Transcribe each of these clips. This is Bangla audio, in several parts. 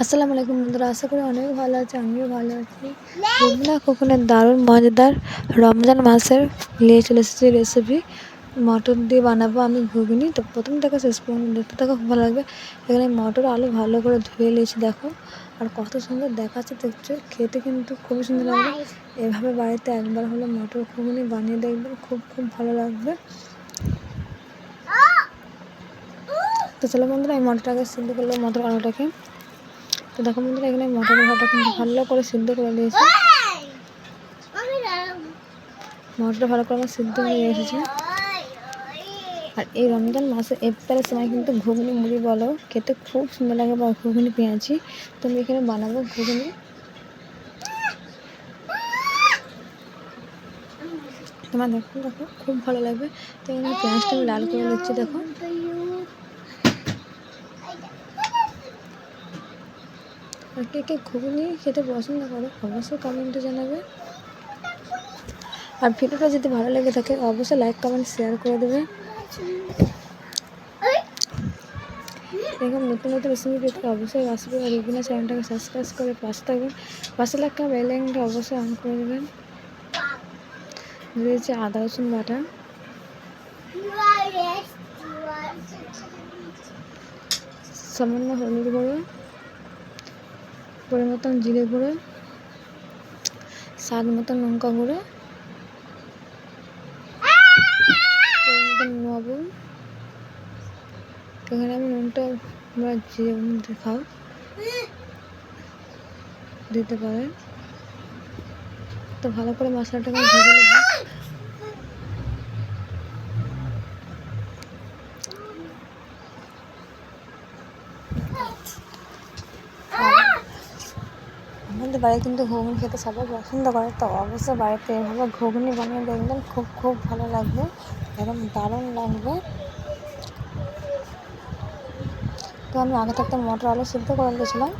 আসসালামু আলাইকুম বন্ধুরা, আশা করি অনেক ভালো আছে। আমিও ভালো আছি। রুমনা খোকনের দারুণ মজাদার রমজান মাসের নিয়ে চলে এসেছি রেসিপি। মটর দিয়ে বানাবো আমি ঘুগনি। তো প্রথম থেকে শেষ পর্যন্ত দেখতে থাকো, খুব ভালো লাগবে। এখানে মটর আলু ভালো করে ধুয়ে নিয়েছি, দেখো। আর কত সুন্দর দেখাচ্ছে, দেখছো। খেতে কিন্তু খুবই সুন্দর লাগবে। এভাবে বাড়িতে একবার হলো মটর ঘুগনি বানিয়ে দেখবেন, খুব খুব ভালো লাগবে। তো চলো বন্ধুরা, এই মটরটাকে সিদ্ধ করলো, মটর আলুটাকে। তো দেখো বন্ধুরা, এখানে মটর ভাটা কিন্তু ভালো করে সিদ্ধ করে নিয়েছি। মটরটা ভালো করে আমার সিদ্ধ হয়ে এসেছে। আর এই রমজান মাসে ইফতারের সময় কিন্তু ঘুগনি মুড়ি বলো খেতে খুব সুন্দর লাগে, বা ঘুগনি পেঁয়াজি। তো আমি এখানে বানাবো ঘুগনি। তোমার দেখো দেখো খুব ভালো লাগবে। তো এখানে পেঁয়াজটা আমি লাল করে নিচ্ছি, দেখো। আর কে কে ঘুগনি খেতে পছন্দ করো অবশ্যই কমেন্টে জানাবে। আর ভিডিওটা যদি ভালো লেগে থাকে অবশ্যই লাইক কমেন্ট শেয়ার করে দেবে। এরকম নতুন নতুন রেসিপি পেতে অবশ্যই আসবে। আর রুবিনা চ্যানেলটাকে সাবস্ক্রাইব করে পাশে থাকবেন। পাশে লাগা বেল আইকনটা অবশ্যই অন করে দেবেন। দিয়েছি আদা রসুন বাটা, সামান্য হলুদ গুঁড়ো, পরিমতন জিরে গুঁড়ো, স্বাদ মতন লঙ্কা গুঁড়ো, পরিমতন লবণ। এখানে আমি নুনটা আমরা যে খাও দিতে পারেন। তো ভালো করে মশলাটাকে ভেজে নেব। আমাদের বাড়ি কিন্তু ঘুগনি খেতে সবাই পছন্দ করে। তো অবশ্যই বাড়িতে এভাবে ঘুগনি বানিয়ে দেখবেন, খুব খুব ভালো লাগবে, একদম দারুণ লাগবে। তো আমি আগে থাকতে মটর আলু সিদ্ধ করে দিয়েছিলাম।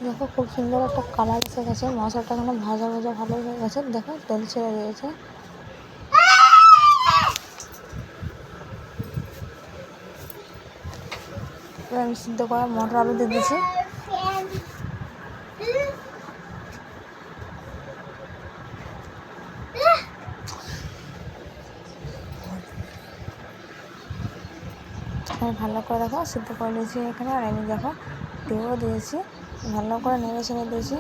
দেখো খুব সুন্দর একটা কালার এসে গেছে। মশলাটা এখানে ভাজা ভাজা ভালো হয়ে গেছে, দেখো তেল ছেড়ে দিয়েছে। আমি সিদ্ধ করা মটর আলু দিয়ে দিয়েছি। ভালো করে দেখো সিদ্ধ করে নিয়েছি এখানে। আর আমি দেখো তেলও দিয়েছি, ভালো করে নেড়ে ছেড়ে দিয়েছি।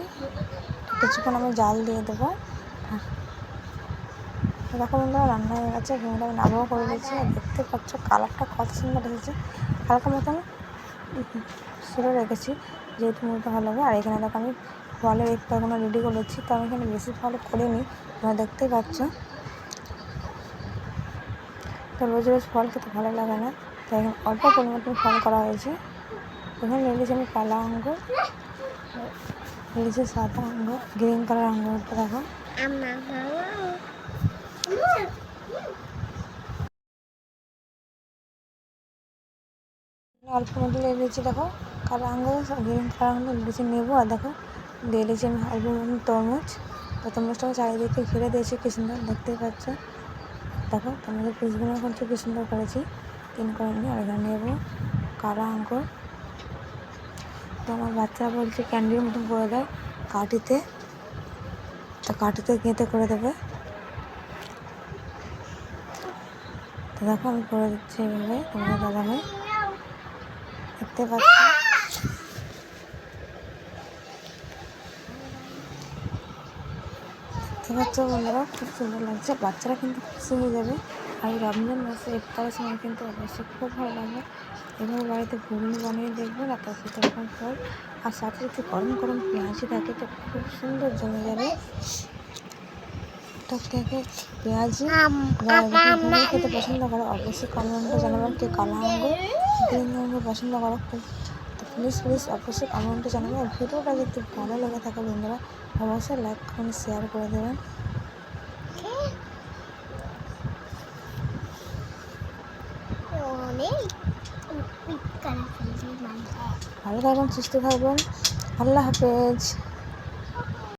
কিছুক্ষণ আমি জাল দিয়ে দেবো। দেখো বন্ধুরা, রান্না হয়ে গেছে। ঘুমটা আমি নামাও করে দিয়েছি। আর দেখতে পাচ্ছ কালারটা কত সুন্দর এসেছে। হালকা মতন ছেড়ে রেখেছি, যেহেতু মুড়িটা ভালো লাগে। আর এখানে দেখো আমি ফলের ইফতারগুলো রেডি করেছি। তো আমি এখানে বেশি ফল করিনি, তোমরা দেখতেই পাচ্ছ। তো রোজ রোজ ফল খেতে ভালো লাগে না, তাই এখানে অল্প পরিমাণ ফল করা হয়েছে। এখানে নিয়েছি আমি কালা আঙ্গুর, নিয়েছি সাদা আঙ্গুর, গ্রিন কালার আঙ্গুরটা দেখো। অল্প মতো নিয়ে নিয়েছি, দেখো কালো আঙ্গুর, গ্রিন কালার আঙ্গুর নিয়েছি নেবো। আর দেখো দিয়ে দিয়েছি আমি অল্প মতন তরমুজ। তো তরমুজটাকে চারিদিকে ঘিরে দিয়েছি, কি সুন্দর দেখতেই পাচ্ছ। দেখো তরমুজের পিসগুলো করছি, কি সুন্দর করেছি তিন করে নিয়ে। আর এখানে নেবো কালো আঙ্গুর। তো আমার বাচ্চারা বলছে ক্যান্ডির মতন করে দেয় কাঠিতে, তো কাঠিতে গেঁথে করে দেবে। তো দেখো আমি করে দিচ্ছি এইভাবে, তোমাদের দাদা ভাই দেখতে পাচ্ছি। দেখতে পাচ্ছ বন্ধুরা, খুব সুন্দর লাগছে। বাচ্চারা কিন্তু খুশি হয়ে যাবে। আর এই রমজান মাসে ইফতারের সময় কিন্তু অবশ্যই খুব ভালো লাগবে। এভাবে বাড়িতে ঘুগনি বানিয়ে দেখবেন। আর তার সাথে এরকম ফল, আর সাথে যদি গরম গরম পেঁয়াজি থাকে তো খুব সুন্দর জমে যাবে। থেকে পেঁয়াজি ঘুগনি খেতে পছন্দ করো অবশ্যই কমেন্টে জানাবেন। কে কালো আঙ্গুর গ্রিন আঙ্গুর পছন্দ করো, তো প্লিজ অবশ্যই কমেন্টে জানাবেন। আর ভিডিওটা যদি ভালো লেগে থাকে বন্ধুরা অবশ্যই লাইক কমেন্ট শেয়ার করে দেবেন। ভালো থাকবেন, সুস্থ থাকবেন। আল্লাহ হাফেজ।